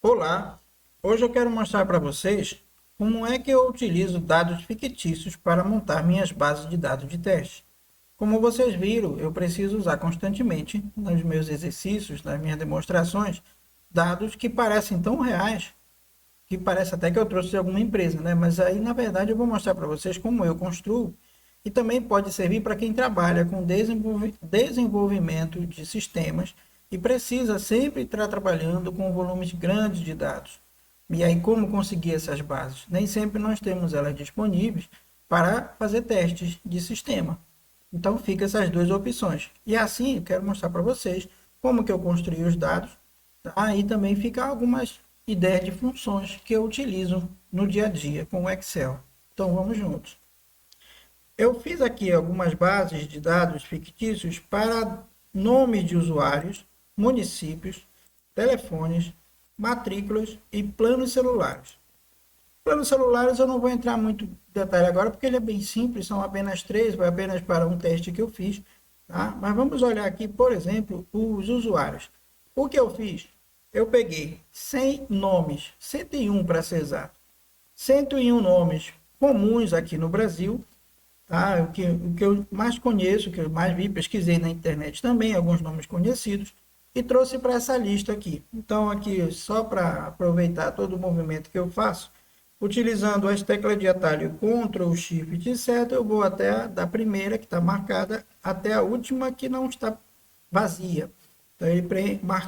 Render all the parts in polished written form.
Olá, hoje eu quero mostrar para vocês como é que eu utilizo dados fictícios para montar minhas bases de dados de teste. Como vocês viram, eu preciso usar constantemente nos meus exercícios, nas minhas demonstrações, dados que parecem tão reais, que parece até que eu trouxe de alguma empresa, né? Mas aí, na verdade, eu vou mostrar para vocês como eu construo e também pode servir para quem trabalha com desenvolvimento de sistemas e precisa sempre estar trabalhando com volumes grandes de dados. E aí, como conseguir essas bases? Nem sempre nós temos elas disponíveis para fazer testes de sistema. Então, fica essas duas opções. E assim, eu quero mostrar para vocês como que eu construí os dados. Aí também fica algumas ideias de funções que eu utilizo no dia a dia com o Excel. Então, vamos juntos. Eu fiz aqui algumas bases de dados fictícios para nomes de usuários, municípios, telefones, matrículas e planos celulares. Planos celulares eu não vou entrar muito em detalhe agora, porque ele é bem simples, são apenas três, vai apenas para um teste que eu fiz. Tá? Mas vamos olhar aqui, por exemplo, os usuários. O que eu fiz? Eu peguei 100 nomes, 101 para ser exato, 101 nomes comuns aqui no Brasil, tá? O que eu mais conheço, o que eu mais vi, pesquisei na internet também, alguns nomes conhecidos, e trouxe para essa lista aqui. Então, aqui, só para aproveitar todo o movimento que eu faço, utilizando as teclas de atalho Ctrl, Shift e seta, eu vou até da primeira, que está marcada, até a última, que não está vazia. Então, ele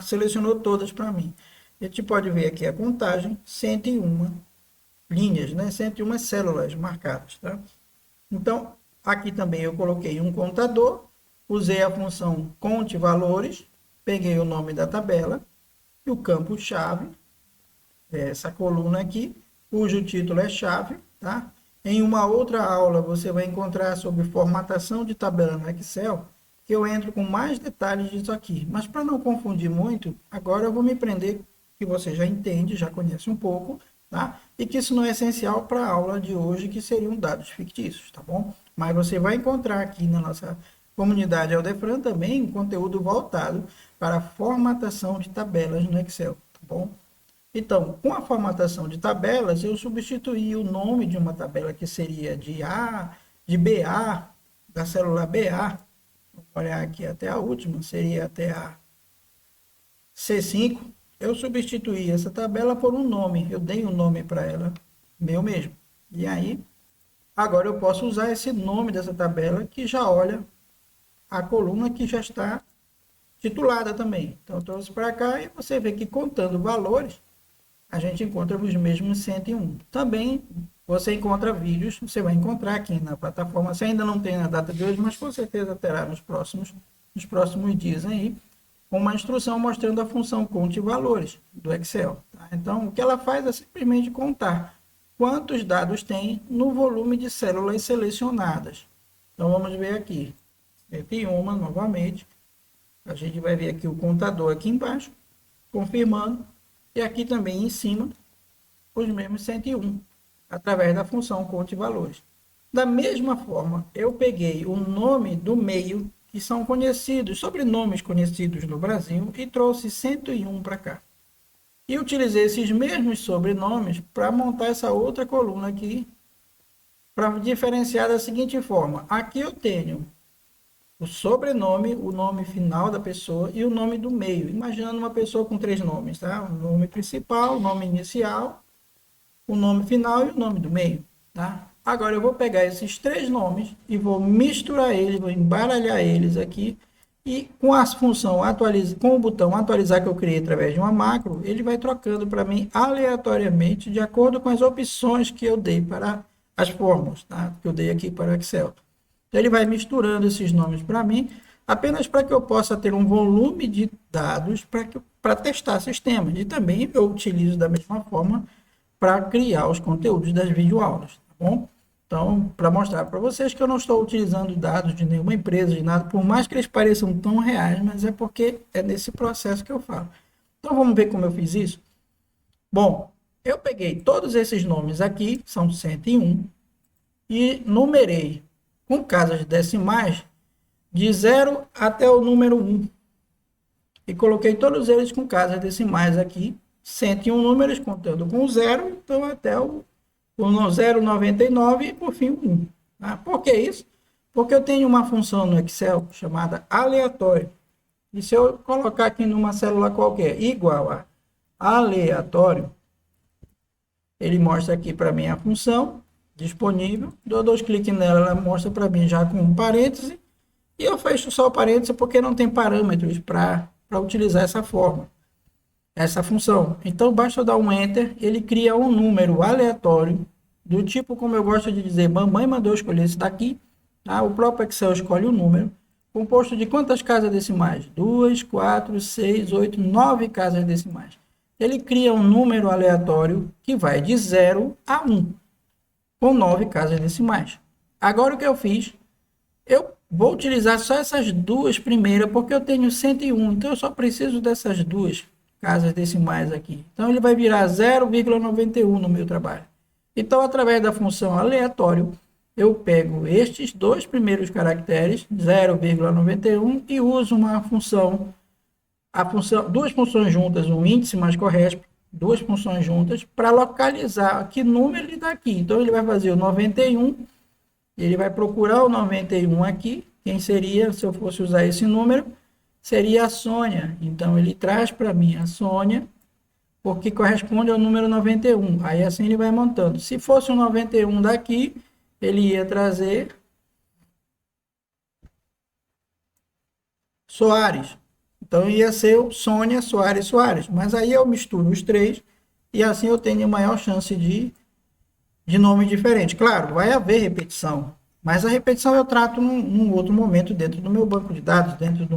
selecionou todas para mim. A gente pode ver aqui a contagem, 101 linhas, né? 101 células marcadas, tá? Então, aqui também eu coloquei um contador, usei a função conte valores, peguei o nome da tabela e o campo chave, essa coluna aqui, cujo título é chave, tá? Em uma outra aula você vai encontrar sobre formatação de tabela no Excel, que eu entro com mais detalhes disso aqui. Mas para não confundir muito, agora eu vou me prender, que você já entende, já conhece um pouco, tá? E que isso não é essencial para a aula de hoje, que seriam dados fictícios, tá bom? Mas você vai encontrar aqui na nossa comunidade Aldefran também um conteúdo voltado para a formatação de tabelas no Excel, tá bom? Então, com a formatação de tabelas, eu substituí o nome de uma tabela que seria de BA, da célula BA, vamos olhar aqui até a última, seria até a C5, eu substituí essa tabela por um nome, eu dei um nome para ela, meu mesmo. E aí, agora eu posso usar esse nome dessa tabela que já olha a coluna que já está titulada também. Então, eu trouxe para cá e você vê que contando valores, a gente encontra os mesmos 101. Também você encontra vídeos, você vai encontrar aqui na plataforma, você ainda não tem na data de hoje, mas com certeza terá nos próximos dias aí, uma instrução mostrando a função conte valores do Excel. Tá? Então, o que ela faz é simplesmente contar quantos dados tem no volume de células selecionadas. Então, vamos ver aqui. 101 novamente. A gente vai ver aqui o contador aqui embaixo, confirmando. E aqui também em cima, os mesmos 101, através da função conte valores. Da mesma forma, eu peguei o nome do meio, que são conhecidos, sobrenomes conhecidos no Brasil, e trouxe 101 para cá. E utilizei esses mesmos sobrenomes para montar essa outra coluna aqui, para diferenciar da seguinte forma. Aqui eu tenho o sobrenome, o nome final da pessoa e o nome do meio. Imaginando uma pessoa com três nomes, tá? O nome principal, o nome inicial, o nome final e o nome do meio, tá? Agora eu vou pegar esses três nomes e vou misturar eles, vou embaralhar eles aqui e com a função atualizar, com o botão atualizar que eu criei através de uma macro, ele vai trocando para mim aleatoriamente de acordo com as opções que eu dei para as fórmulas, tá? Que eu dei aqui para o Excel. Ele vai misturando esses nomes para mim, apenas para que eu possa ter um volume de dados para testar sistemas. E também eu utilizo da mesma forma para criar os conteúdos das videoaulas, tá bom? Então, para mostrar para vocês que eu não estou utilizando dados de nenhuma empresa, de nada, por mais que eles pareçam tão reais, mas é porque é nesse processo que eu falo. Então, vamos ver como eu fiz isso? Bom, eu peguei todos esses nomes aqui, são 101, e numerei com casas decimais de 0 até o número 1. E coloquei todos eles com casas decimais aqui, 101 números, contando com o 0, então até o 0,99 e por fim o 1. Tá? Por que isso? Porque eu tenho uma função no Excel chamada aleatório. E se eu colocar aqui numa célula qualquer igual a aleatório, ele mostra aqui para mim a função disponível. Dou 2 cliques nela, ela mostra para mim já com um parêntese. E eu fecho só o parêntese porque não tem parâmetros para utilizar essa forma, essa função. Então basta eu dar um Enter, ele cria um número aleatório, do tipo como eu gosto de dizer, mamãe mandou escolher esse daqui. Tá? O próprio Excel escolhe o número, composto de quantas casas decimais? 2, 4, 6, 8, 9 casas decimais. Ele cria um número aleatório que vai de 0 a 1, com 9 casas decimais. Agora o que eu fiz? Eu vou utilizar só essas duas primeiras, porque eu tenho 101, então eu só preciso dessas duas casas decimais aqui. Então ele vai virar 0,91 no meu trabalho. Então, através da função aleatório, eu pego estes dois primeiros caracteres, 0,91, e uso uma função, duas funções juntas, um índice mais corresp, duas funções juntas, para localizar que número ele dá aqui. Então, ele vai fazer o 91, ele vai procurar o 91 aqui. Quem seria, se eu fosse usar esse número, seria a Sônia. Então, ele traz para mim a Sônia, porque corresponde ao número 91. Aí, assim, ele vai montando. Se fosse o 91 daqui, ele ia trazer Soares. Então, ia ser o Sônia, Soares, Soares. Mas aí eu misturo os três e assim eu tenho maior chance de nome diferente. Claro, vai haver repetição, mas a repetição eu trato num outro momento dentro do meu banco de dados, dentro de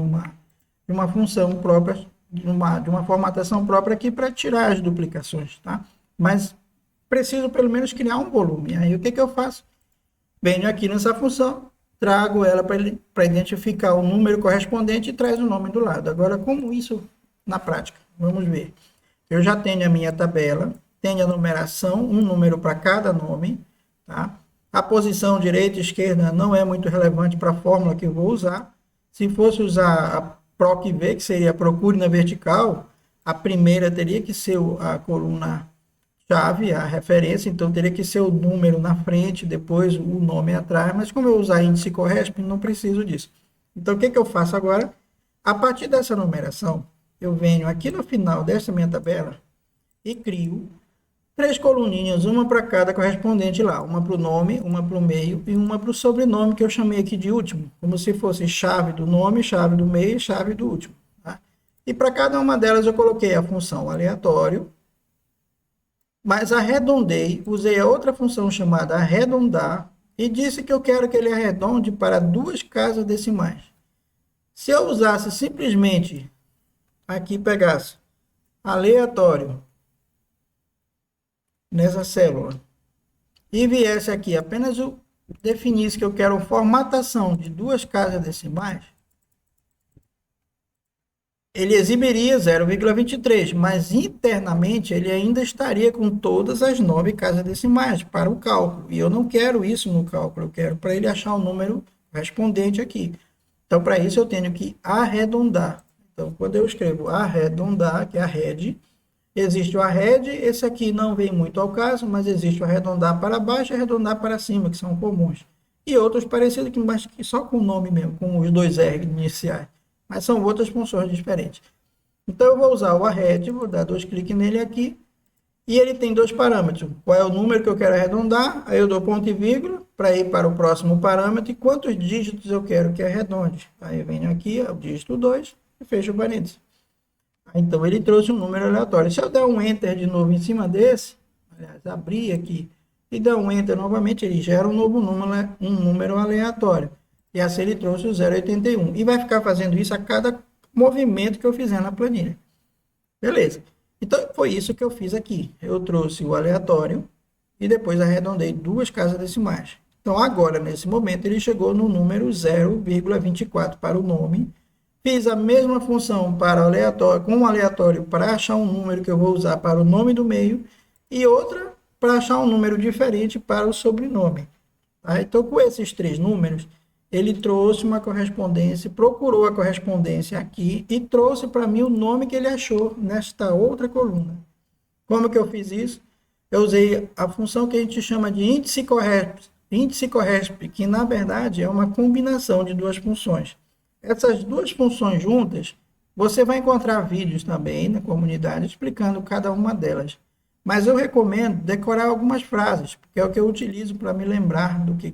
uma função própria, de uma formatação própria aqui para tirar as duplicações, tá? Mas preciso pelo menos criar um volume. Aí o que eu faço? Venho aqui nessa função, trago ela para identificar o número correspondente e traz o nome do lado. Agora, como isso na prática? Vamos ver. Eu já tenho a minha tabela, tenho a numeração, um número para cada nome, tá? A posição direita e esquerda não é muito relevante para a fórmula que eu vou usar. Se fosse usar a PROC-V, que seria a procure na vertical, a primeira teria que ser a coluna chave, a referência, então teria que ser o número na frente, depois o nome atrás, mas como eu usar índice corresp, não preciso disso. Então, o que eu faço agora? A partir dessa numeração, eu venho aqui no final dessa minha tabela e crio 3 coluninhas, uma para cada correspondente lá, uma para o nome, uma para o meio e uma para o sobrenome, que eu chamei aqui de último, como se fosse chave do nome, chave do meio e chave do último. Tá? E para cada uma delas eu coloquei a função aleatório, mas arredondei, usei a outra função chamada arredondar e disse que eu quero que ele arredonde para 2 casas decimais. Se eu usasse simplesmente, aqui pegasse aleatório nessa célula e viesse aqui apenas definisse que eu quero formatação de 2 casas decimais, ele exibiria 0,23, mas internamente ele ainda estaria com todas as 9 casas decimais para o cálculo. E eu não quero isso no cálculo, eu quero para ele achar o número correspondente aqui. Então, para isso eu tenho que arredondar. Então, quando eu escrevo arredondar, que é arred, existe o arred, esse aqui não vem muito ao caso, mas existe o arredondar para baixo e arredondar para cima, que são comuns. E outros parecidos, mas que só com o nome mesmo, com os 2 R iniciais. Mas são outras funções diferentes. Então, eu vou usar o arred, vou dar 2 cliques nele aqui, e ele tem 2 parâmetros. Qual é o número que eu quero arredondar? Aí eu dou ponto e vírgula para ir para o próximo parâmetro, e quantos dígitos eu quero que arredonde. Aí eu venho aqui, o dígito 2, e fecho o parênteses. Então, ele trouxe um número aleatório. Se eu der um Enter de novo em cima desse, aliás, abrir aqui, e der um Enter novamente, ele gera um novo número, um número aleatório. E assim ele trouxe o 0,81. E vai ficar fazendo isso a cada movimento que eu fizer na planilha. Beleza. Então, foi isso que eu fiz aqui. Eu trouxe o aleatório e depois arredondei 2 casas decimais. Então, agora, nesse momento, ele chegou no número 0,24 para o nome. Fiz a mesma função para o aleatório, com o aleatório para achar um número que eu vou usar para o nome do meio e outra para achar um número diferente para o sobrenome. Tá? Então, com esses 3 números, ele trouxe uma correspondência, procurou a correspondência aqui e trouxe para mim o nome que ele achou nesta outra coluna. Como que eu fiz isso? Eu usei a função que a gente chama de índice corresp, que na verdade é uma combinação de duas funções. Essas duas funções juntas, você vai encontrar vídeos também na comunidade explicando cada uma delas. Mas eu recomendo decorar algumas frases, porque é o que eu utilizo para me lembrar do que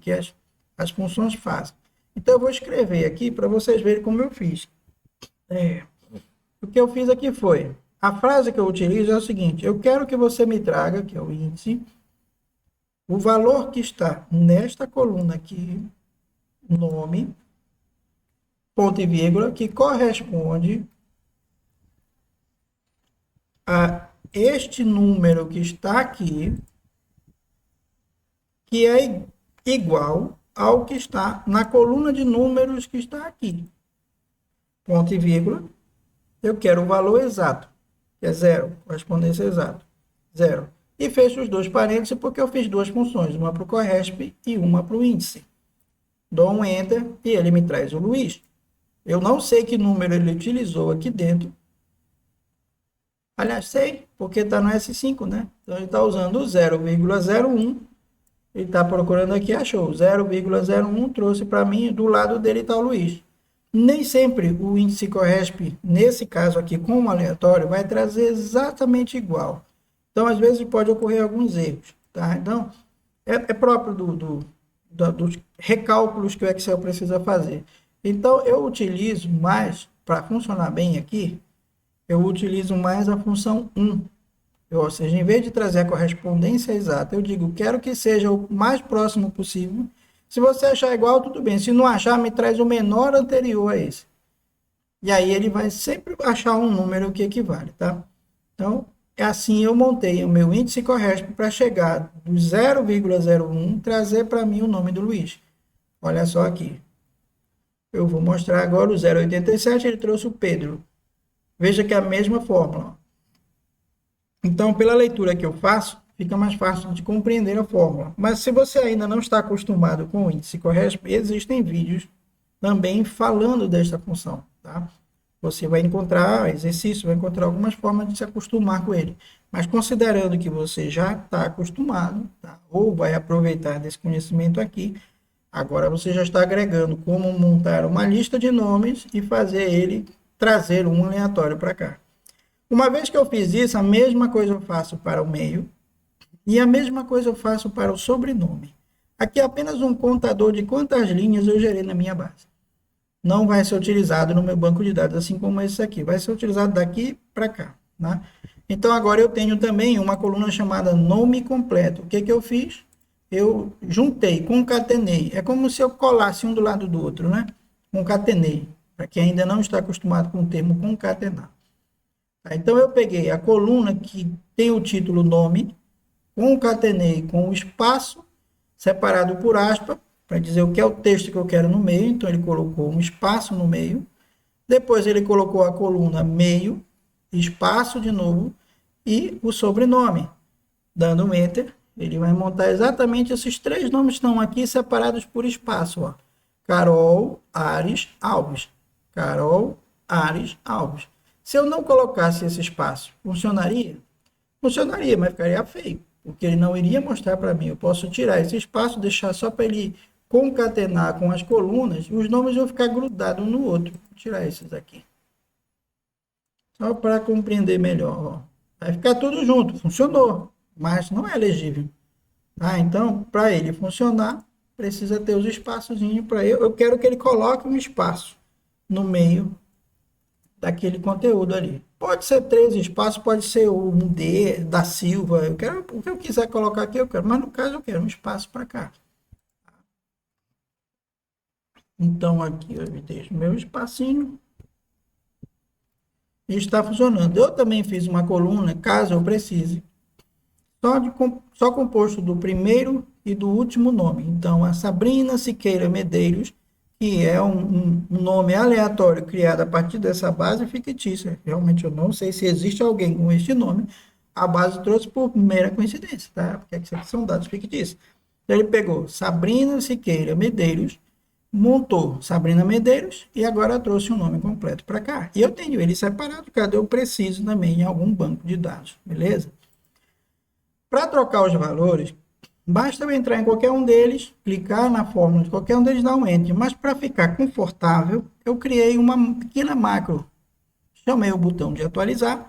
as funções fazem. Então eu vou escrever aqui para vocês verem como eu fiz. O que eu fiz aqui foi, a frase que eu utilizo é o seguinte: eu quero que você me traga, que é o índice, o valor que está nesta coluna aqui, nome, ponto e vírgula, que corresponde a este número que está aqui, que é igual ao que está na coluna de números que está aqui. Ponto e vírgula. Eu quero o valor exato, que é zero, correspondência exata, zero. E fecho os dois parênteses porque eu fiz duas funções, uma para o corresp e uma para o índice. Dou um enter e ele me traz o Luiz. Eu não sei que número ele utilizou aqui dentro. Aliás, sei, porque está no S5, né? Então, ele está usando o 0,01. Ele está procurando aqui, achou. 0,01 trouxe para mim, do lado dele está o Luiz. Nem sempre o índice corresp, nesse caso aqui, com um aleatório, vai trazer exatamente igual. Então, às vezes, pode ocorrer alguns erros. Tá? Então, é próprio dos recálculos que o Excel precisa fazer. Então, eu utilizo mais, para funcionar bem aqui, eu utilizo mais a função 1. Ou seja, em vez de trazer a correspondência exata, eu digo, quero que seja o mais próximo possível. Se você achar igual, tudo bem. Se não achar, me traz o menor anterior a esse. E aí ele vai sempre achar um número que equivale, tá? Então, é assim eu montei o meu índice corresp para chegar do 0,01, trazer para mim o nome do Luiz. Olha só aqui. Eu vou mostrar agora o 0,87, ele trouxe o Pedro. Veja que é a mesma fórmula. Então, pela leitura que eu faço, fica mais fácil de compreender a fórmula. Mas se você ainda não está acostumado com o índice corresp, existem vídeos também falando desta função, tá? Você vai encontrar exercício, vai encontrar algumas formas de se acostumar com ele. Mas considerando que você já está acostumado, tá? Ou vai aproveitar desse conhecimento aqui, agora você já está agregando como montar uma lista de nomes e fazer ele trazer um aleatório para cá. Uma vez que eu fiz isso, a mesma coisa eu faço para o meio e a mesma coisa eu faço para o sobrenome. Aqui é apenas um contador de quantas linhas eu gerei na minha base. Não vai ser utilizado no meu banco de dados, assim como esse aqui. Vai ser utilizado daqui para cá. Né? Então, agora eu tenho também uma coluna chamada nome completo. O que eu fiz? Eu juntei, concatenei. É como se eu colasse um do lado do outro, né? Concatenei. Para quem ainda não está acostumado com o termo concatenar. Então, eu peguei a coluna que tem o título nome, concatenei com o espaço, separado por aspa, para dizer o que é o texto que eu quero no meio. Então, ele colocou um espaço no meio. Depois, ele colocou a coluna meio, espaço de novo, e o sobrenome. Dando um enter, ele vai montar exatamente esses três nomes que estão aqui separados por espaço. Ó. Carol Ares Alves. Carol Ares Alves. Se eu não colocasse esse espaço, funcionaria? Funcionaria, mas ficaria feio, porque ele não iria mostrar para mim. Eu posso tirar esse espaço, deixar só para ele concatenar com as colunas, e os nomes vão ficar grudados um no outro. Vou tirar esses aqui. Só para compreender melhor. Ó. Vai ficar tudo junto, funcionou, mas não é legível. Tá? Então, para ele funcionar, precisa ter os espaçozinhos para eu. Eu quero que ele coloque um espaço no meio daquele conteúdo ali. Pode ser 3 espaços, pode ser um D da Silva. Eu quero o que eu quiser colocar aqui, eu quero. Mas no caso, eu quero um espaço para cá. Então, aqui eu deixo meu espacinho. E está funcionando. Eu também fiz uma coluna, caso eu precise, só composto do primeiro e do último nome. Então, a Sabrina Siqueira Medeiros, que é um nome aleatório criado a partir dessa base fictícia. Realmente eu não sei se existe alguém com este nome. A base trouxe por mera coincidência, tá? Porque aqui são dados fictícios. Então, ele pegou Sabrina Siqueira Medeiros, montou Sabrina Medeiros e agora trouxe o nome completo para cá. E eu tenho ele separado, caso eu preciso também em algum banco de dados, beleza? Para trocar os valores, basta eu entrar em qualquer um deles, clicar na fórmula de qualquer um deles, dar um Enter. Mas para ficar confortável, eu criei uma pequena macro. Chamei o botão de atualizar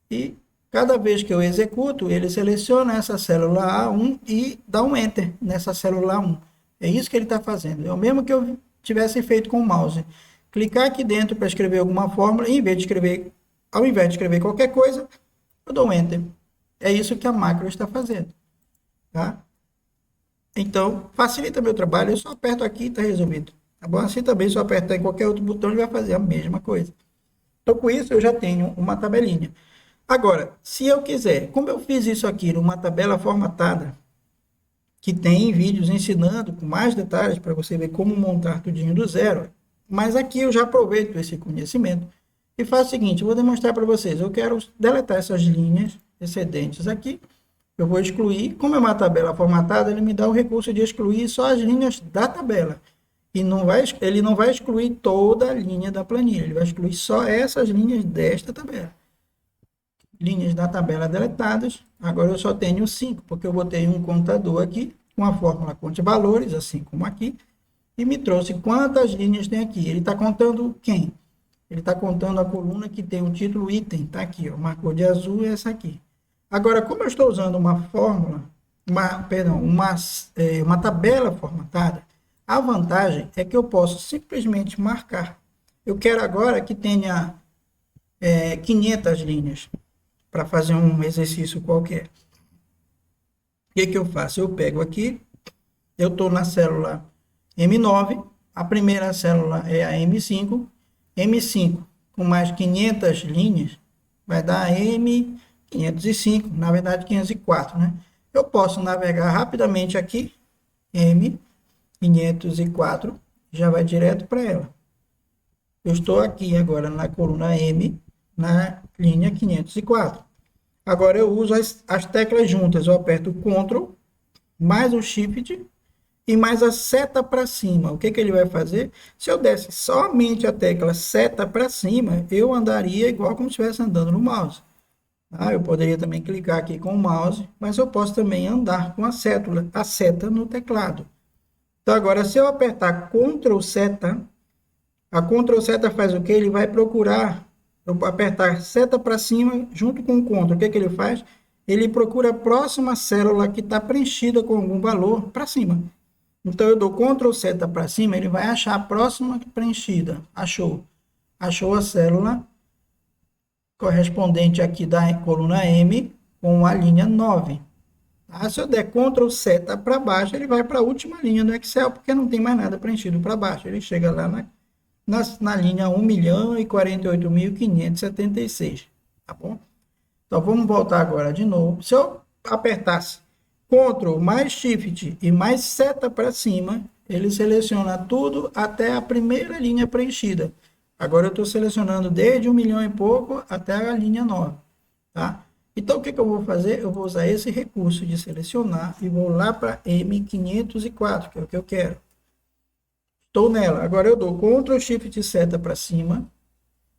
e cada vez que eu executo, ele seleciona essa célula A1 e dá um Enter nessa célula A1. É isso que ele está fazendo. É o mesmo que eu tivesse feito com o mouse. Clicar aqui dentro para escrever alguma fórmula, e ao invés de escrever qualquer coisa, eu dou um Enter. É isso que a macro está fazendo. Tá? Então, facilita meu trabalho. Eu só aperto aqui e está resolvido. Tá bom? Assim também, se eu apertar em qualquer outro botão, ele vai fazer a mesma coisa. Então, com isso, eu já tenho uma tabelinha. Agora, se eu quiser, como eu fiz isso aqui numa tabela formatada, que tem vídeos ensinando com mais detalhes para você ver como montar tudinho do zero, mas aqui eu já aproveito esse conhecimento e faço o seguinte, eu vou demonstrar para vocês, eu quero deletar essas linhas excedentes aqui, eu vou excluir, como é uma tabela formatada, ele me dá o recurso de excluir só as linhas da tabela, e ele não vai excluir toda a linha da planilha, ele vai excluir só essas linhas desta tabela. Linhas da tabela deletadas, agora eu só tenho 5, porque eu botei um contador aqui, com a fórmula conte valores, assim como aqui, e me trouxe quantas linhas tem aqui. Ele está contando quem? Ele está contando a coluna que tem o título item, tá aqui, ó, marcou de azul essa aqui. Agora, como eu estou usando uma fórmula, uma tabela formatada, a vantagem é que eu posso simplesmente marcar. Eu quero agora que tenha 500 linhas, para fazer um exercício qualquer. O que eu faço? Eu pego aqui, eu estou na célula M9, a primeira célula é a M5, M5 com mais 500 linhas, vai dar M505, na verdade 504, né? Eu posso navegar rapidamente aqui, M504, já vai direto para ela. Eu estou aqui agora na coluna M, na linha 504. Agora eu uso as teclas juntas. Eu aperto o Ctrl, mais o Shift e mais a seta para cima. O que ele vai fazer? Se eu desse somente a tecla seta para cima, eu andaria igual como se estivesse andando no mouse. Eu poderia também clicar aqui com o mouse, mas eu posso também andar com a seta no teclado. Então agora, se eu apertar Ctrl Seta, a Ctrl Seta faz o que? Ele vai procurar, eu vou apertar seta para cima junto com o Ctrl. O que ele faz? Ele procura a próxima célula que está preenchida com algum valor para cima. Então eu dou Ctrl Seta para cima, ele vai achar a próxima preenchida. Achou. Achou a célula correspondente aqui da coluna M com a linha 9. Se eu der Ctrl Seta para baixo, ele vai para a última linha do Excel, porque não tem mais nada preenchido para baixo. Ele chega lá na linha 1.048.576, tá bom? Então, vamos voltar agora de novo. Se eu apertasse Ctrl mais Shift e mais seta para cima, ele seleciona tudo até a primeira linha preenchida. Agora eu estou selecionando desde 1 milhão e pouco até a linha 9, tá? Então, o que eu vou fazer? Eu vou usar esse recurso de selecionar e vou lá para M504, que é o que eu quero. Estou nela. Agora eu dou Ctrl Shift seta para cima.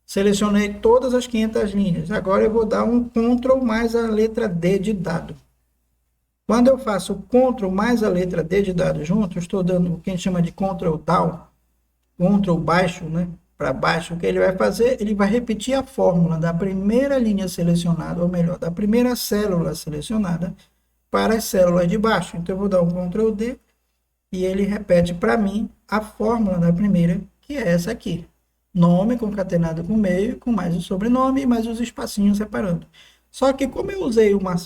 Selecionei todas as 500 linhas. Agora eu vou dar um Ctrl mais a letra D de dado. Quando eu faço Ctrl mais a letra D de dado junto, eu estou dando o que a gente chama de Ctrl Down, Ctrl baixo, né? Para baixo. O que ele vai fazer? Ele vai repetir a fórmula da primeira linha selecionada, ou melhor, da primeira célula selecionada para as células de baixo. Então eu vou dar um Ctrl D e ele repete para mim a fórmula da primeira, que é essa aqui. Nome concatenado com meio, com mais o sobrenome e mais os espacinhos separando. Só que como eu usei uma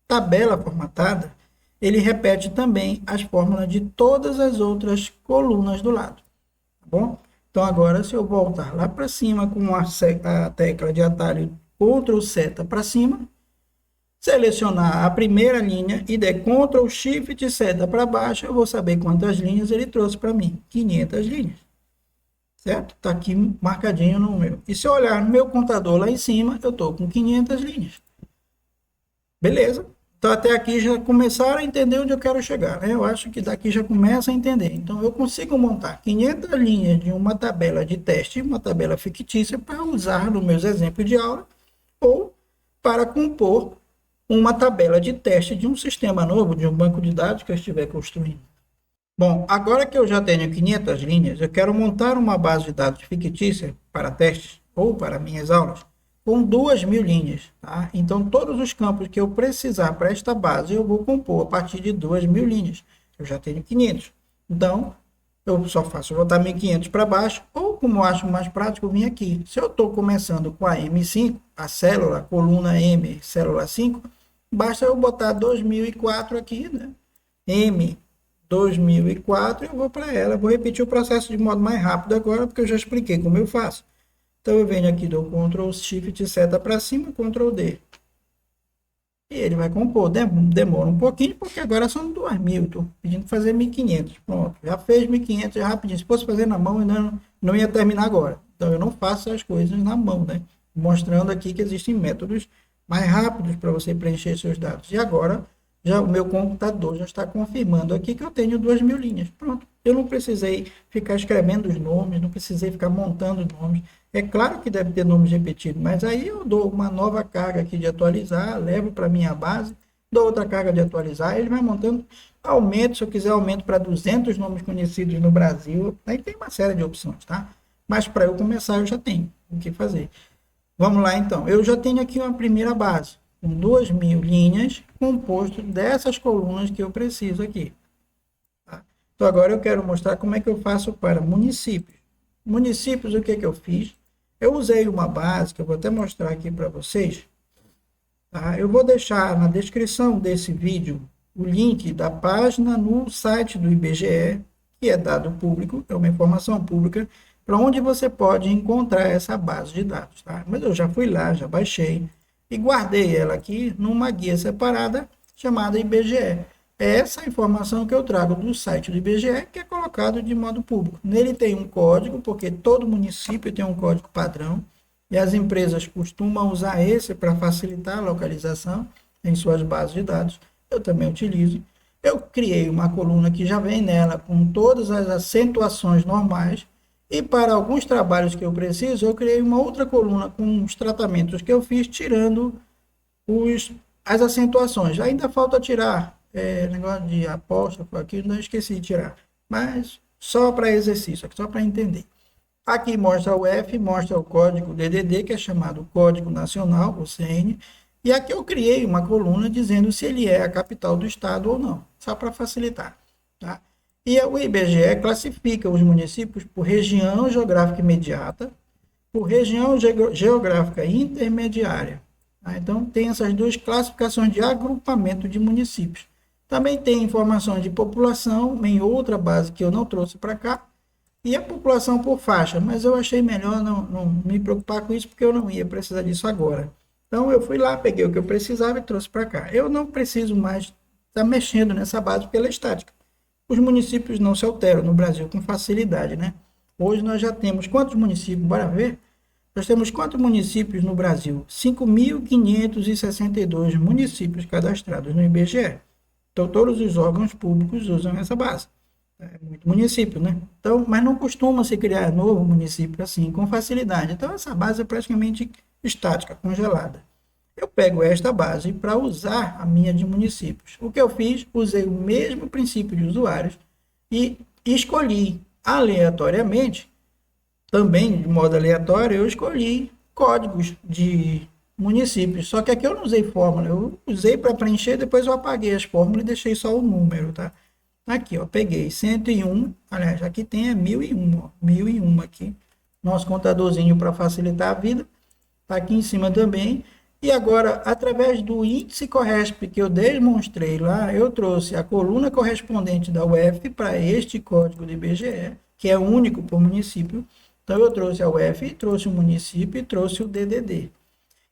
tabela formatada, ele repete também as fórmulas de todas as outras colunas do lado. Tá bom? Então agora, se eu voltar lá para cima com a tecla de atalho Ctrl Seta para cima, selecionar a primeira linha e der Ctrl Shift Seta para baixo, eu vou saber quantas linhas ele trouxe para mim. 500 linhas. Certo? Está aqui marcadinho no meu. E se eu olhar no meu contador lá em cima, eu estou com 500 linhas. Beleza? Então até aqui já começaram a entender onde eu quero chegar, né? Eu acho que daqui já começa a entender. Então eu consigo montar 500 linhas de uma tabela de teste, uma tabela fictícia para usar nos meus exemplos de aula, ou para compor uma tabela de teste de um sistema novo, de um banco de dados que eu estiver construindo. Bom, agora que eu já tenho 500 linhas, eu quero montar uma base de dados fictícia para testes ou para minhas aulas com 2.000 linhas. Tá? Então, todos os campos que eu precisar para esta base, eu vou compor a partir de 2.000 linhas. Eu já tenho 500. Então, eu só faço botar 1.500 para baixo, ou como eu acho mais prático, vir aqui. Se eu estou começando com a M5, a célula, coluna M, célula 5, basta eu botar 2004 aqui, né? M 2004, eu vou para ela. Vou repetir o processo de modo mais rápido agora, porque eu já expliquei como eu faço. Então, eu venho aqui, dou Ctrl Shift seta para cima, Ctrl D. E ele vai compor. Demora um pouquinho, porque agora são 2.000. Estou pedindo para fazer 1.500. Pronto, já fez 1.500 já rapidinho. Se fosse fazer na mão, ainda não ia terminar agora. Então, eu não faço as coisas na mão, né? Mostrando aqui que existem métodos mais rápidos para você preencher seus dados. E agora, já o meu computador já está confirmando aqui que eu tenho 2.000 linhas. Pronto. Eu não precisei ficar escrevendo os nomes, não precisei ficar montando os nomes. É claro que deve ter nomes repetidos, mas aí eu dou uma nova carga aqui de atualizar, levo para a minha base, dou outra carga de atualizar, ele vai montando, aumento, se eu quiser aumento para 200 nomes conhecidos no Brasil, aí tem uma série de opções, tá? Mas para eu começar eu já tenho o que fazer. Vamos lá então, eu já tenho aqui uma primeira base, com 2.000 linhas, composto dessas colunas que eu preciso aqui. Tá? Então agora eu quero mostrar como é que eu faço para municípios. Municípios, o que que eu fiz? Eu usei uma base, que eu vou até mostrar aqui para vocês. Tá? Eu vou deixar na descrição desse vídeo o link da página no site do IBGE, que é dado público, é uma informação pública, para onde você pode encontrar essa base de dados. Tá? Mas eu já fui lá, já baixei e guardei ela aqui numa guia separada chamada IBGE. É essa informação que eu trago do site do IBGE, que é colocado de modo público. Nele tem um código, porque todo município tem um código padrão, e as empresas costumam usar esse para facilitar a localização em suas bases de dados. Eu também utilizo. Eu criei uma coluna que já vem nela com todas as acentuações normais, e para alguns trabalhos que eu preciso, eu criei uma outra coluna com os tratamentos que eu fiz, tirando as acentuações. Ainda falta tirar negócio de apóstrofo aqui, não esqueci de tirar, mas só para exercício, só para entender. Aqui mostra o F, mostra o código DDD, que é chamado Código Nacional, o CN, e aqui eu criei uma coluna dizendo se ele é a capital do estado ou não, só para facilitar. Tá? E o IBGE classifica os municípios por região geográfica imediata, por região geográfica intermediária. Tá? Então, tem essas duas classificações de agrupamento de municípios. Também tem informações de população em outra base que eu não trouxe para cá, e a população por faixa, mas eu achei melhor não me preocupar com isso, porque eu não ia precisar disso agora. Então, eu fui lá, peguei o que eu precisava e trouxe para cá. Eu não preciso mais estar mexendo nessa base, porque ela é estática. Os municípios não se alteram no Brasil com facilidade, né? Hoje nós já temos quantos municípios? Bora ver? Nós temos quantos municípios no Brasil? 5.562 municípios cadastrados no IBGE. Então, todos os órgãos públicos usam essa base. É muito município, né? Então, mas não costuma se criar novo município assim, com facilidade. Então, essa base é praticamente estática, congelada. Eu pego esta base para usar a minha de municípios. O que eu fiz? Usei o mesmo princípio de usuários e escolhi aleatoriamente, também de modo aleatório, eu escolhi códigos de municípios. Só que aqui eu não usei fórmula, eu usei para preencher, depois eu apaguei as fórmulas e deixei só o número, tá? Aqui, ó, peguei 101, aliás, aqui tem 1.001, ó, 1.001 aqui. Nosso contadorzinho para facilitar a vida, tá aqui em cima também. E agora, através do índice Corresp que eu demonstrei lá, eu trouxe a coluna correspondente da UF para este código do IBGE, que é único por município. Então, eu trouxe a UF, trouxe o município e trouxe o DDD.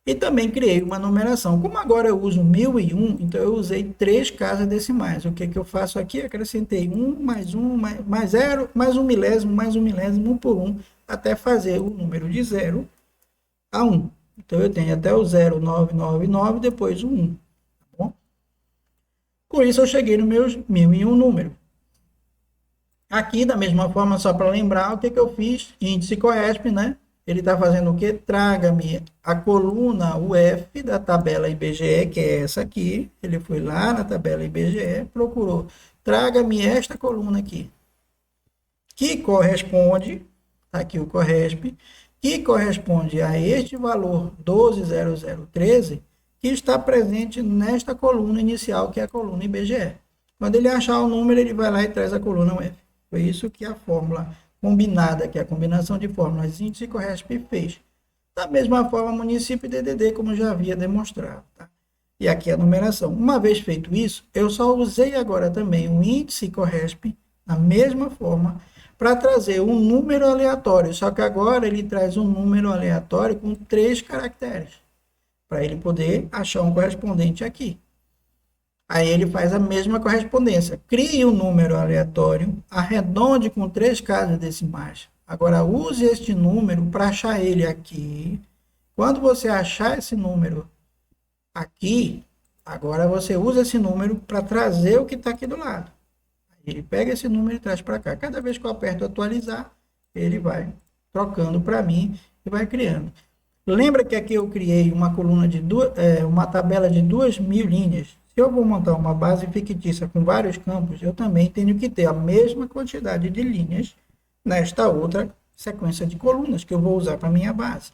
E também criei uma numeração. Como agora eu uso 1.001, então eu usei 3 casas decimais. O que que eu faço aqui? Acrescentei 1, mais 0, mais 1 milésimo, mais 1 milésimo, 1 por 1, até fazer o número de 0 a 1. Então, eu tenho até o 0,999, depois o 1. Tá bom? Com isso, eu cheguei no meus 1.001 número. Aqui, da mesma forma, só para lembrar, o que que eu fiz? Índice Corresp, né? ele está fazendo o quê? Traga-me a coluna UF da tabela IBGE, que é essa aqui. Ele foi lá na tabela IBGE, procurou. Traga-me esta coluna aqui, que corresponde, tá aqui o CORRESP, que corresponde a este valor 120013, que está presente nesta coluna inicial, que é a coluna IBGE. Quando ele achar o número, ele vai lá e traz a coluna UF. Foi isso que a fórmula combinada, que é a combinação de fórmulas índice e CORRESP fez. Da mesma forma, município e DDD, como já havia demonstrado. Tá? E aqui a numeração. Uma vez feito isso, eu só usei agora também o índice e CORRESP, da mesma forma, para trazer um número aleatório. Só que agora ele traz um número aleatório com 3 caracteres, para ele poder achar um correspondente aqui. Aí ele faz a mesma correspondência. Crie um número aleatório, arredonde com 3 casas decimais. Agora use este número para achar ele aqui. Quando você achar esse número aqui, agora você usa esse número para trazer o que está aqui do lado. Ele pega esse número e traz para cá. Cada vez que eu aperto atualizar, ele vai trocando para mim e vai criando. Lembra que aqui eu criei uma coluna de uma tabela de 2.000 linhas? Se eu vou montar uma base fictícia com vários campos, eu também tenho que ter a mesma quantidade de linhas nesta outra sequência de colunas que eu vou usar para minha base.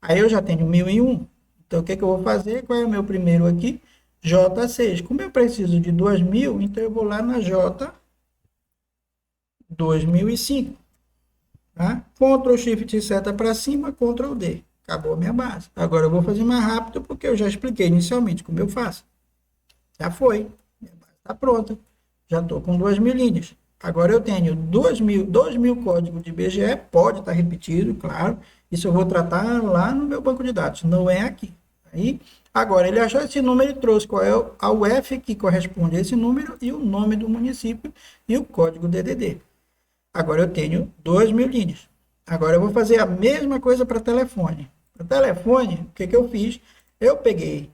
Aí eu já tenho 1001. Então, o que eu vou fazer? Qual é o meu primeiro aqui? J6. Como eu preciso de 2.000, então eu vou lá na J 2005. Tá? Ctrl Shift e seta para cima, Ctrl D. Acabou a minha base. Agora eu vou fazer mais rápido porque eu já expliquei inicialmente como eu faço. Já foi. Minha base está pronta. Já estou com 2.000 linhas. Agora eu tenho 2.000 códigos de IBGE. Pode estar repetido, claro. Isso eu vou tratar lá no meu banco de dados. Não é aqui. Aí, agora ele achou esse número e trouxe qual é a UF que corresponde a esse número e o nome do município e o código DDD. Agora eu tenho 2.000 linhas. Agora eu vou fazer a mesma coisa para telefone. Para telefone, o que eu fiz? Eu peguei,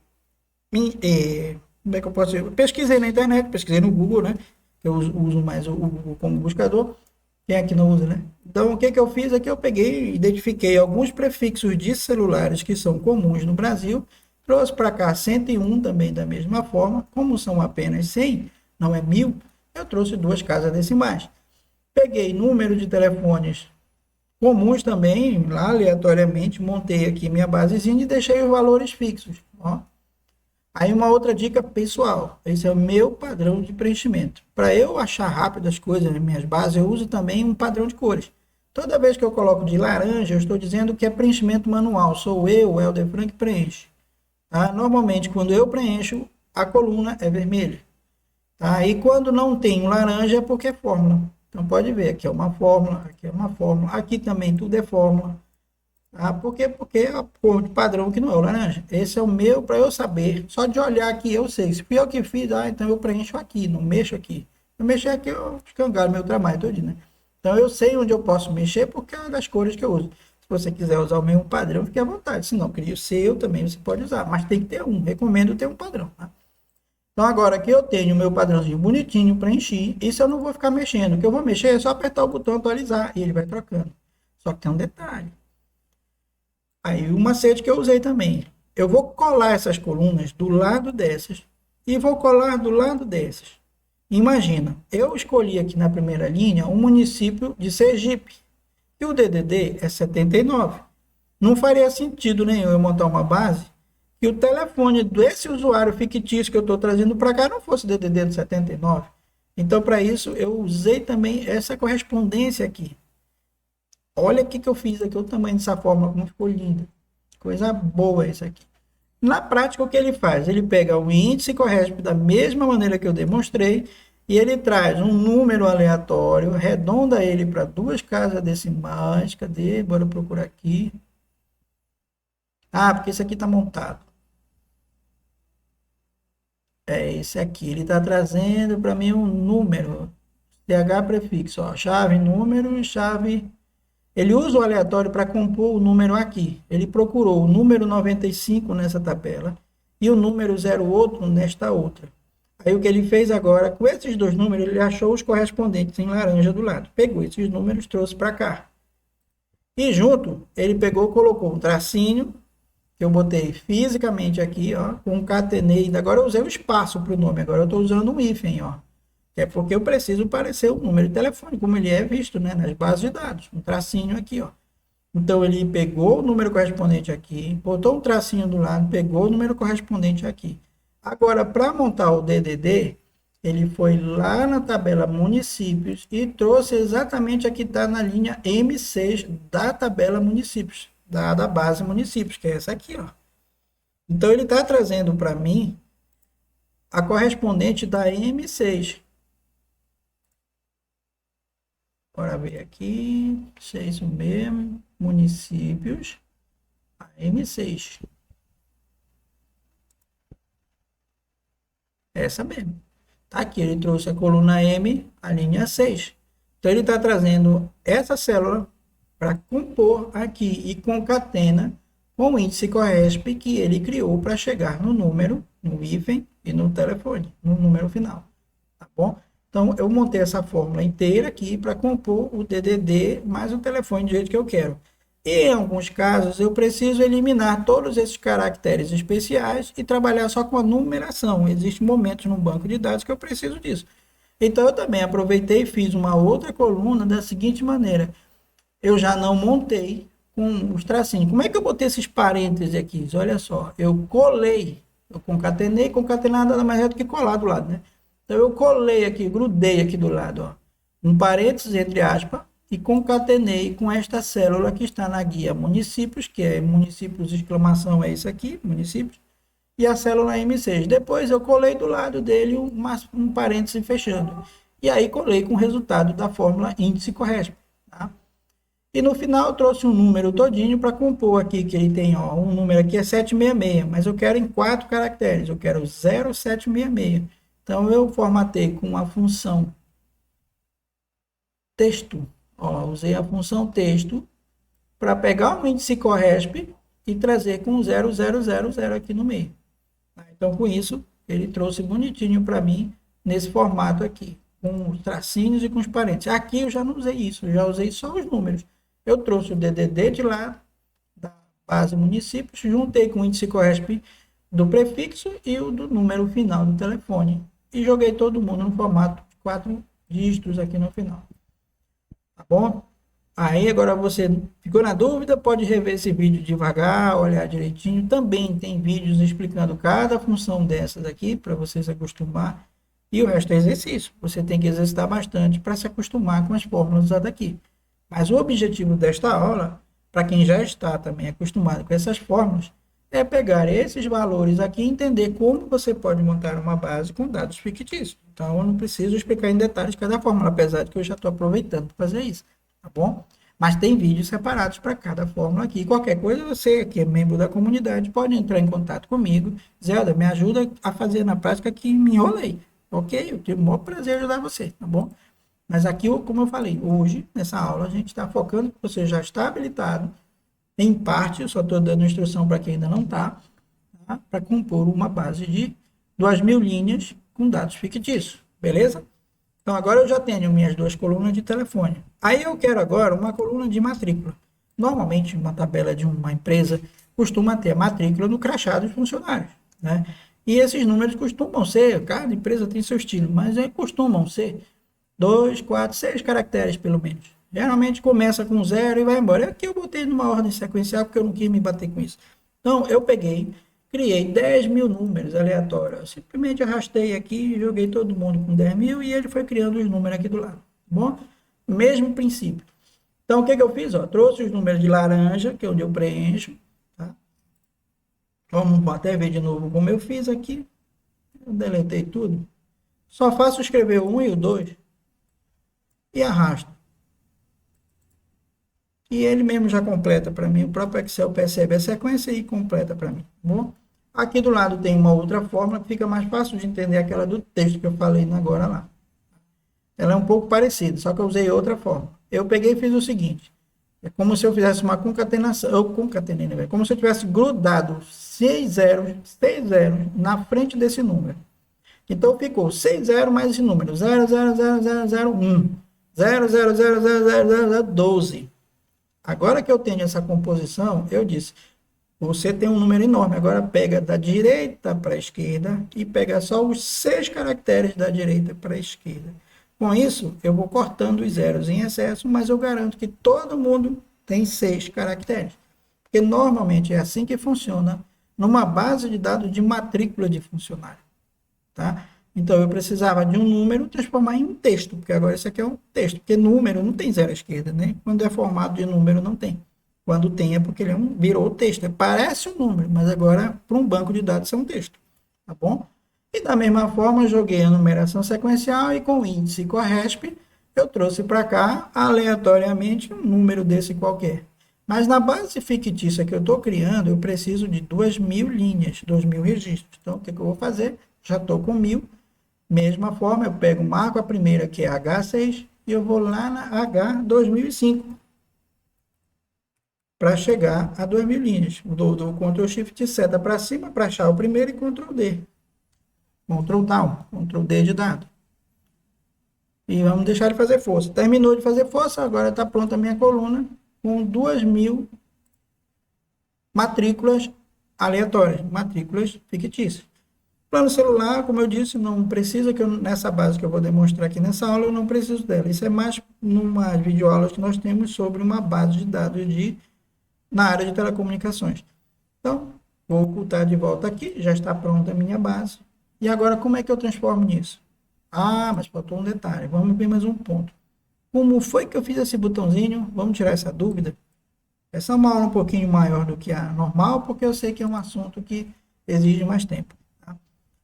como é que eu posso dizer? Eu pesquisei na internet, pesquisei no Google, né? Eu uso mais o Google como buscador. Quem aqui não usa, né? Então, o que eu fiz é que eu peguei, identifiquei alguns prefixos de celulares que são comuns no Brasil, trouxe para cá 101 também da mesma forma, como são apenas 100, não é 1.000, eu trouxe 2 casas decimais. Peguei número de telefones comuns também, lá aleatoriamente, montei aqui minha basezinha e deixei os valores fixos. Ó. Aí uma outra dica pessoal, esse é o meu padrão de preenchimento. Para eu achar rápido as coisas nas minhas bases, eu uso também um padrão de cores. Toda vez que eu coloco de laranja, eu estou dizendo que é preenchimento manual, sou eu, o Helder Frank, que preenche. Tá? Normalmente, quando eu preencho, a coluna é vermelha. Tá? E quando não tem um laranja, é porque é fórmula. Então, pode ver, aqui é uma fórmula, aqui é uma fórmula, aqui também tudo é fórmula. Tá? Por quê? Porque é a cor de padrão que não é o laranja. Esse é o meu, para eu saber. Só de olhar aqui, eu sei. Se fui eu que fiz, então eu preencho aqui, não mexo aqui. Se eu mexer aqui, eu escangalo meu trabalho todo, né? Então, eu sei onde eu posso mexer, porque é das cores que eu uso. Se você quiser usar o mesmo padrão, fique à vontade. Se não, cria o seu também, você pode usar. Mas tem que ter um. Recomendo ter um padrão, tá? Então, agora aqui eu tenho o meu padrãozinho bonitinho, preenchi. Isso eu não vou ficar mexendo. O que eu vou mexer é só apertar o botão atualizar e ele vai trocando. Só que tem um detalhe. Aí, o macete que eu usei também. Eu vou colar essas colunas do lado dessas e vou colar do lado dessas. Imagina, eu escolhi aqui na primeira linha um município de Sergipe. E o DDD é 79. Não faria sentido nenhum eu montar uma base que o telefone desse usuário fictício que eu estou trazendo para cá não fosse DDD do 79. Então, para isso, eu usei também essa correspondência aqui. Olha o que eu fiz aqui, o tamanho dessa fórmula, como ficou linda. Coisa boa isso aqui. Na prática, o que ele faz? Ele pega o índice CORRESP da mesma maneira que eu demonstrei e ele traz um número aleatório, arredonda ele para 2 casas decimais. Cadê? Bora procurar aqui. Ah, porque esse aqui está montado. É esse aqui. Ele está trazendo para mim um número. TH prefixo. Ó, chave, número e chave. Ele usa o aleatório para compor o número aqui. Ele procurou o número 95 nessa tabela e o número 0 outro nesta outra. Aí o que ele fez agora, com esses 2 números, ele achou os correspondentes em laranja do lado. Pegou esses números, trouxe para cá. E junto, ele pegou, colocou um tracinho, que eu botei fisicamente aqui, ó, concatenei. Agora eu usei o espaço para o nome, agora eu estou usando um hífen, ó. Que é porque eu preciso parecer o número de telefone, como ele é visto, né, nas bases de dados. Um tracinho aqui, ó. Então ele pegou o número correspondente aqui, botou um tracinho do lado, pegou o número correspondente aqui. Agora, para montar o DDD, ele foi lá na tabela municípios e trouxe exatamente aqui, está na linha M6 da tabela municípios, da base municípios, que é essa aqui, ó. Então ele está trazendo para mim a correspondente da M6. Bora ver aqui, se é isso mesmo, municípios, a M6. Essa mesmo. Tá aqui, ele trouxe a coluna M, a linha 6. Então, ele está trazendo essa célula para compor aqui e concatena com o índice CORRESP que ele criou para chegar no número, no hífen e no telefone, no número final. Tá bom? Então, eu montei essa fórmula inteira aqui para compor o DDD mais o telefone do jeito que eu quero. E, em alguns casos, eu preciso eliminar todos esses caracteres especiais e trabalhar só com a numeração. Existem momentos no banco de dados que eu preciso disso. Então, eu também aproveitei e fiz uma outra coluna da seguinte maneira. Eu já não montei com os tracinhos. Como é que eu botei esses parênteses aqui? Olha só, eu colei, eu concatenei, concatenar nada mais é do que colar do lado, né? Então, eu colei aqui, grudei aqui do lado, ó, um parênteses entre aspas, e concatenei com esta célula que está na guia municípios, que é municípios, exclamação, é isso aqui, municípios, e a célula M6. Depois eu colei do lado dele um parêntese fechando. E aí colei com o resultado da fórmula índice CORRESP. Tá? E no final eu trouxe um número todinho para compor aqui, que ele tem, ó, um número aqui é 766, mas eu quero em 4 caracteres, eu quero 0766. Então eu formatei com a função texto. Ó, usei a função texto para pegar o índice CORRESP e trazer com 0000 aqui no meio. Então, com isso, ele trouxe bonitinho para mim nesse formato aqui, com os tracinhos e com os parênteses. Aqui eu já não usei isso, eu já usei só os números. Eu trouxe o DDD de lá, da base municípios, juntei com o índice CORRESP do prefixo e o do número final do telefone. E joguei todo mundo no formato de 4 dígitos aqui no final. Tá bom? Aí agora você ficou na dúvida, pode rever esse vídeo devagar, olhar direitinho. Também tem vídeos explicando cada função dessas aqui para você se acostumar. E o resto é exercício. Você tem que exercitar bastante para se acostumar com as fórmulas usadas aqui. Mas o objetivo desta aula, para quem já está também acostumado com essas fórmulas, é pegar esses valores aqui e entender como você pode montar uma base com dados fictícios. Então, eu não preciso explicar em detalhes cada fórmula, apesar de que eu já estou aproveitando para fazer isso, tá bom? Mas tem vídeos separados para cada fórmula aqui. Qualquer coisa, você que é membro da comunidade pode entrar em contato comigo. Zelda, me ajuda a fazer na prática que me enrolei. Ok? Eu tenho o maior prazer em ajudar você, tá bom? Mas aqui, como eu falei, hoje, nessa aula, a gente está focando que você já está habilitado. Em parte, eu só estou dando instrução para quem ainda não está, tá? Para compor uma base de 2.000 linhas com dados fictícios, beleza? Então, agora eu já tenho minhas 2 colunas de telefone. Aí eu quero agora uma coluna de matrícula. Normalmente, uma tabela de uma empresa costuma ter a matrícula no crachá dos funcionários, né? E esses números costumam ser, cada empresa tem seu estilo, mas costumam ser 2, 4, 6 caracteres pelo menos. Geralmente começa com 0 e vai embora. Aqui eu botei numa ordem sequencial porque eu não quis me bater com isso. Então, eu peguei, criei 10.000 números aleatórios. Eu simplesmente arrastei aqui e joguei todo mundo com 10.000 e ele foi criando os números aqui do lado. Tá bom? Mesmo princípio. Então, o que eu fiz? Ó, trouxe os números de laranja, que é onde eu preencho. Tá? Vamos até ver de novo como eu fiz aqui. Eu deletei tudo. Só faço escrever o 1 e o 2 e arrasto. E ele mesmo já completa para mim, o próprio Excel percebe a sequência e completa para mim, tá bom? Aqui do lado tem uma outra fórmula que fica mais fácil de entender, aquela do texto que eu falei agora lá. Ela é um pouco parecida, só que eu usei outra fórmula. Eu peguei e fiz o seguinte, é como se eu fizesse uma concatenação, eu concatenei, né? Como se eu tivesse grudado 6 zeros na frente desse número. Então ficou 6 zeros mais esse número, 0000001, 0000012. Agora que eu tenho essa composição, eu disse, você tem um número enorme, agora pega da direita para a esquerda e pega só os 6 caracteres da direita para a esquerda. Com isso, eu vou cortando os zeros em excesso, mas eu garanto que todo mundo tem 6 caracteres. Porque normalmente é assim que funciona numa base de dados de matrícula de funcionário. Tá? Então, eu precisava de um número transformar em um texto, porque agora isso aqui é um texto, porque número não tem zero à esquerda, né? Quando é formado de número, não tem. Quando tem é porque ele virou texto. Parece um número, mas agora, para um banco de dados, é um texto. Tá bom? E da mesma forma, joguei a numeração sequencial e com índice e com a RESP, eu trouxe para cá, aleatoriamente, um número desse qualquer. Mas na base fictícia que eu estou criando, eu preciso de 2.000 linhas, 2.000 registros. Então, o que eu vou fazer? Já estou com 1.000. Mesma forma, eu pego, marco a primeira, que é H6, e eu vou lá na H2005 para chegar a 2.000 linhas. Dou Ctrl Shift seta para cima para achar o primeiro e Ctrl D. Ctrl Down, Ctrl D de dado. E vamos deixar ele fazer força. Terminou de fazer força, agora está pronta a minha coluna com 2.000 matrículas aleatórias, matrículas fictícias. Plano celular, como eu disse, não precisa que nessa base que eu vou demonstrar aqui nessa aula, eu não preciso dela. Isso é mais numa videoaula que nós temos sobre uma base de dados na área de telecomunicações. Então, vou ocultar de volta aqui, já está pronta a minha base. E agora, como é que eu transformo nisso? Ah, mas faltou um detalhe. Vamos ver mais um ponto. Como foi que eu fiz esse botãozinho? Vamos tirar essa dúvida. Essa é uma aula um pouquinho maior do que a normal, porque eu sei que é um assunto que exige mais tempo. Tá?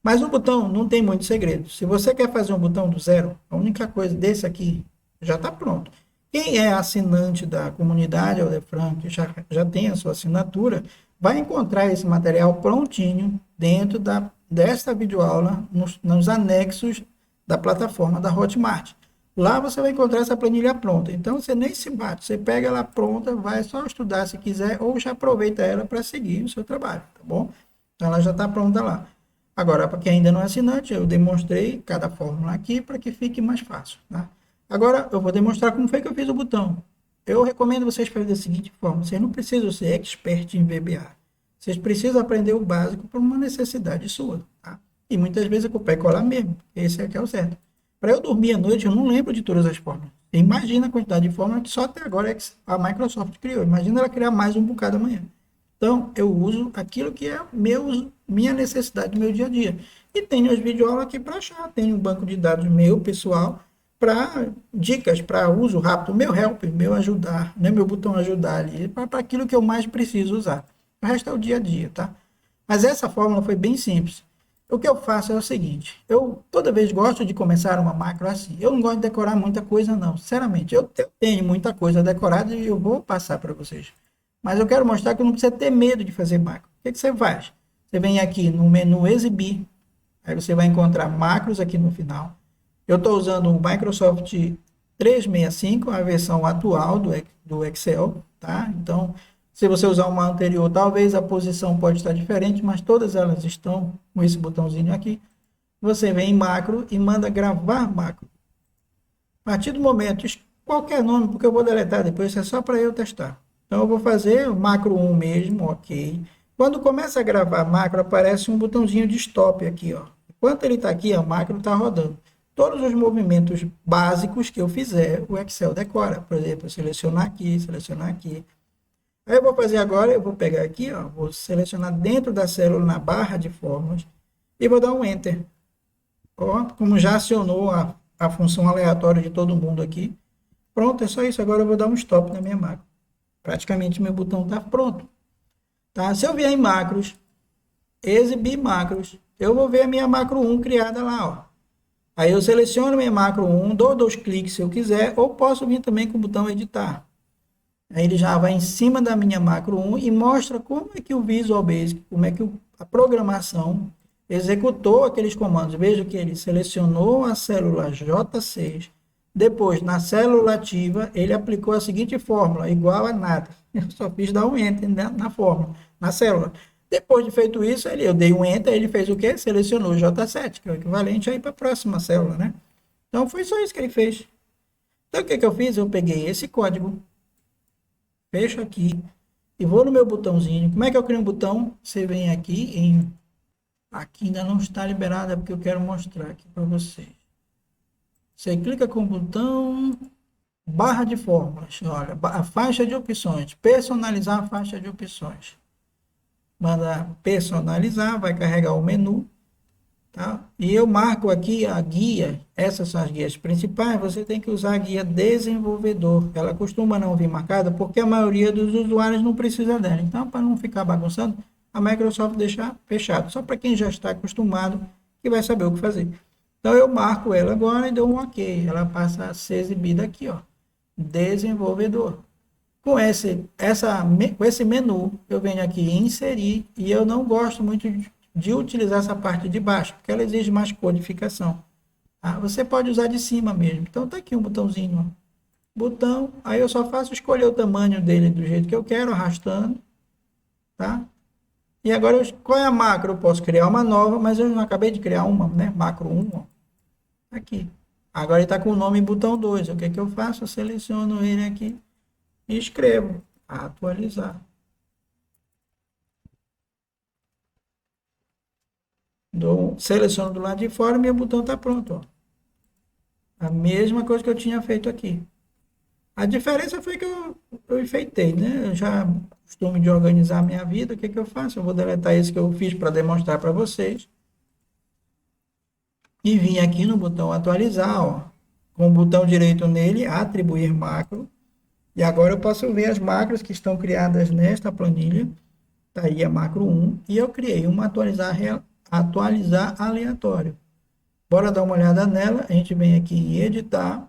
Mas o botão não tem muito segredo. Se você quer fazer um botão do zero, a única coisa desse aqui já está pronto. Quem é assinante da comunidade Aldefran, que já tem a sua assinatura, vai encontrar esse material prontinho dentro desta videoaula, nos anexos da plataforma da Hotmart. Lá você vai encontrar essa planilha pronta. Então, você nem se bate. Você pega ela pronta, vai só estudar se quiser, ou já aproveita ela para seguir o seu trabalho, tá bom? Então, ela já está pronta lá. Agora, para quem ainda não é assinante, eu demonstrei cada fórmula aqui para que fique mais fácil, tá? Agora, eu vou demonstrar como foi que eu fiz o botão. Eu recomendo vocês fazerem da seguinte forma. Vocês não precisam ser expert em VBA. Vocês precisam aprender o básico por uma necessidade sua, tá? E muitas vezes é copiar e colar mesmo. Esse é que é o certo. Para eu dormir à noite, eu não lembro de todas as fórmulas. Imagina a quantidade de fórmulas que só até agora a Microsoft criou. Imagina ela criar mais um bocado amanhã. Então, eu uso aquilo que é minha necessidade do meu dia a dia. E tenho as videoaulas aqui para achar. Tenho um banco de dados meu, pessoal, para dicas, para uso rápido. Meu help, meu ajudar, né? Meu botão ajudar ali, para aquilo que eu mais preciso usar. O resto é o dia a dia, tá? Mas essa fórmula foi bem simples. O que eu faço é o seguinte, eu toda vez gosto de começar uma macro assim. Eu não gosto de decorar muita coisa, não. Sinceramente, eu tenho muita coisa decorada e eu vou passar para vocês. Mas eu quero mostrar que não precisa ter medo de fazer macro. O que você faz? Você vem aqui no menu Exibir, aí você vai encontrar macros aqui no final. Eu estou usando o Microsoft 365, a versão atual do Excel, tá? Então, se você usar uma anterior, talvez a posição pode estar diferente, mas todas elas estão com esse botãozinho aqui. Você vem em macro e manda gravar macro. A partir do momento, qualquer nome, porque eu vou deletar depois, isso é só para eu testar. Então, eu vou fazer o macro 1 mesmo, ok. Quando começa a gravar macro, aparece um botãozinho de stop aqui, ó. Enquanto ele está aqui, a macro está rodando. Todos os movimentos básicos que eu fizer, o Excel decora. Por exemplo, selecionar aqui, selecionar aqui. Aí eu vou fazer agora, eu vou pegar aqui, ó, vou selecionar dentro da célula na barra de fórmulas e vou dar um Enter. Ó, como já acionou a função aleatória de todo mundo aqui. Pronto, é só isso. Agora eu vou dar um Stop na minha macro. Praticamente meu botão está pronto. Tá? Se eu vier em macros, exibir macros, eu vou ver a minha macro 1 criada lá, ó. Aí eu seleciono minha macro 1, dou 2 cliques se eu quiser, ou posso vir também com o botão editar. Aí ele já vai em cima da minha macro 1 e mostra como é que o Visual Basic, como é que a programação executou aqueles comandos. Veja que ele selecionou a célula J6, depois na célula ativa ele aplicou a seguinte fórmula, igual a nada. Eu só fiz dar um Enter na fórmula, na célula. Depois de feito isso, eu dei um Enter, ele fez o quê? Selecionou o J7, que é o equivalente aí para a próxima célula, né? Então foi só isso que ele fez. Então o que eu fiz? Eu peguei esse código, fecho aqui e vou no meu botãozinho. Como é que eu crio um botão? Você vem aqui em... Aqui ainda não está liberada porque eu quero mostrar aqui para vocês. Você clica com o botão barra de fórmulas. Olha, a faixa de opções. Personalizar a faixa de opções. Manda personalizar, vai carregar o menu. Tá? E eu marco aqui a guia, essas são as guias principais, você tem que usar a guia desenvolvedor. Ela costuma não vir marcada porque a maioria dos usuários não precisa dela. Então, para não ficar bagunçando, a Microsoft deixa fechado. Só para quem já está acostumado que vai saber o que fazer. Então, eu marco ela agora e dou um OK. Ela passa a ser exibida aqui, ó, desenvolvedor. Com esse menu, eu venho aqui em inserir e eu não gosto muito de utilizar essa parte de baixo, porque ela exige mais codificação. Tá? Você pode usar de cima mesmo. Então, tá aqui um botãozinho. Ó. Botão, aí eu só faço escolher o tamanho dele do jeito que eu quero, arrastando. Tá? E agora, qual é a macro? Eu posso criar uma nova, mas eu não acabei de criar uma, né? Macro 1, ó. Aqui. Agora ele está com o nome botão 2. O que é que eu faço? Eu seleciono ele aqui e escrevo atualizar. Seleciono do lado de fora e meu botão está pronto. Ó. A mesma coisa que eu tinha feito aqui. A diferença foi que eu enfeitei, né? Eu já costumo de organizar a minha vida. O que é que eu faço? Eu vou deletar esse que eu fiz para demonstrar para vocês. E vim aqui no botão atualizar, ó, com o botão direito nele, atribuir macro. E agora eu posso ver as macros que estão criadas nesta planilha. Está aí a macro 1. E eu criei uma atualizar aleatório. Bora dar uma olhada nela. A gente vem aqui em editar.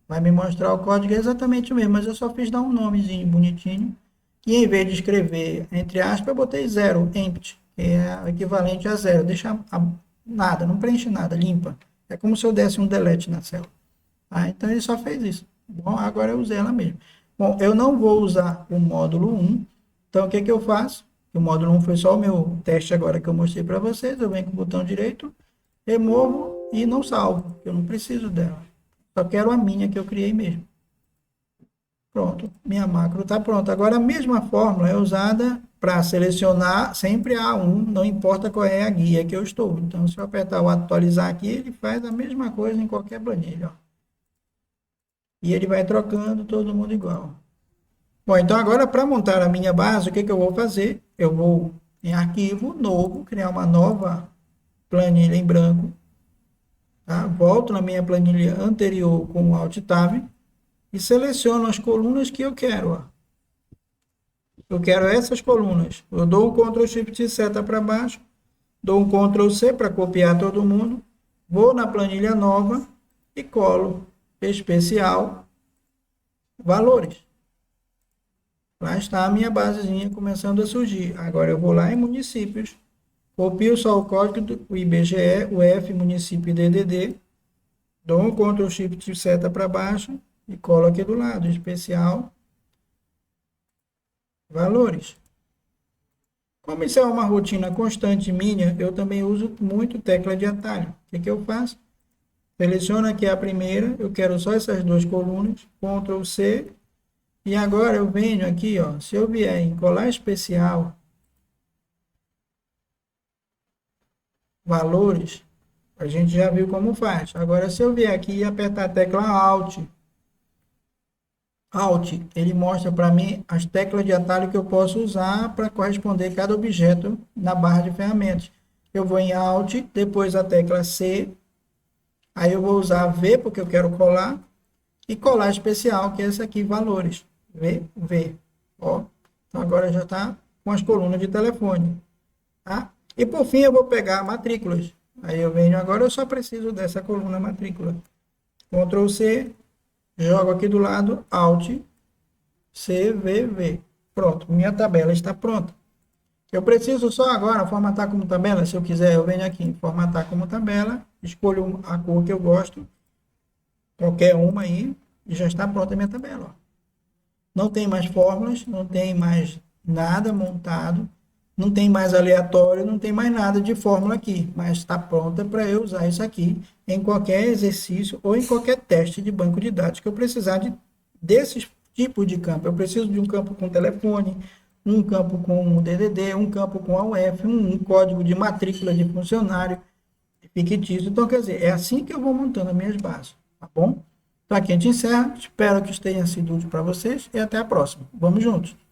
Vai me mostrar o código exatamente o mesmo, mas eu só fiz dar um nomezinho bonitinho. E em vez de escrever, entre aspas, eu botei 0, empty, que é equivalente a 0. Deixa nada, não preenche nada, limpa. É como se eu desse um delete na célula. Ah, então ele só fez isso. Bom, agora eu usei ela mesmo. Bom, eu não vou usar o módulo 1. Então, o que que eu faço? O módulo 1 foi só o meu teste agora que eu mostrei para vocês. Eu venho com o botão direito, removo e não salvo. Eu não preciso dela. Só quero a minha que eu criei mesmo. Pronto, minha macro está pronta. Agora, a mesma fórmula é usada para selecionar sempre a A1, não importa qual é a guia que eu estou. Então, se eu apertar o atualizar aqui, ele faz a mesma coisa em qualquer planilha. Ó. E ele vai trocando todo mundo igual. Bom, então agora para montar a minha base, o que que eu vou fazer? Eu vou em arquivo, novo, criar uma nova planilha em branco. Tá? Volto na minha planilha anterior com o Alt Tab e seleciono as colunas que eu quero. Ó. Eu quero essas colunas. Eu dou um Ctrl Shift seta para baixo, dou um Ctrl C para copiar todo mundo, vou na planilha nova e colo especial valores. Lá está a minha basezinha começando a surgir. Agora eu vou lá em municípios, copio só o código do IBGE, o F, município e DDD, dou um Ctrl Shift seta para baixo e colo aqui do lado, especial, valores. Como isso é uma rotina constante minha, eu também uso muito tecla de atalho. O que que eu faço? Seleciono aqui a primeira, eu quero só essas duas colunas, Ctrl C, e agora eu venho aqui, ó, se eu vier em colar especial, valores, a gente já viu como faz. Agora, se eu vier aqui e apertar a tecla Alt, ele mostra para mim as teclas de atalho que eu posso usar para corresponder a cada objeto na barra de ferramentas. Eu vou em Alt, depois a tecla C, aí eu vou usar V, porque eu quero colar, e colar especial, que é esse aqui, valores. V. Ó. Então, agora já está com as colunas de telefone. Tá? E, por fim, eu vou pegar matrículas. Aí eu venho agora, eu só preciso dessa coluna matrícula. Ctrl C, jogo aqui do lado, Alt, C, V, V. Pronto, minha tabela está pronta. Eu preciso só agora formatar como tabela. Se eu quiser, eu venho aqui em formatar como tabela, escolho a cor que eu gosto, qualquer uma aí, e já está pronta a minha tabela. Ó. Não tem mais fórmulas, não tem mais nada montado, não tem mais aleatório, não tem mais nada de fórmula aqui, mas está pronta para eu usar isso aqui em qualquer exercício ou em qualquer teste de banco de dados que eu precisar desses tipos de campo. Eu preciso de um campo com telefone, um campo com DDD, um campo com AUF, um código de matrícula de funcionário fictício. Então, quer dizer, é assim que eu vou montando as minhas bases, tá bom? Então, aqui a gente encerra. Espero que tenha sido útil para vocês e até a próxima. Vamos juntos!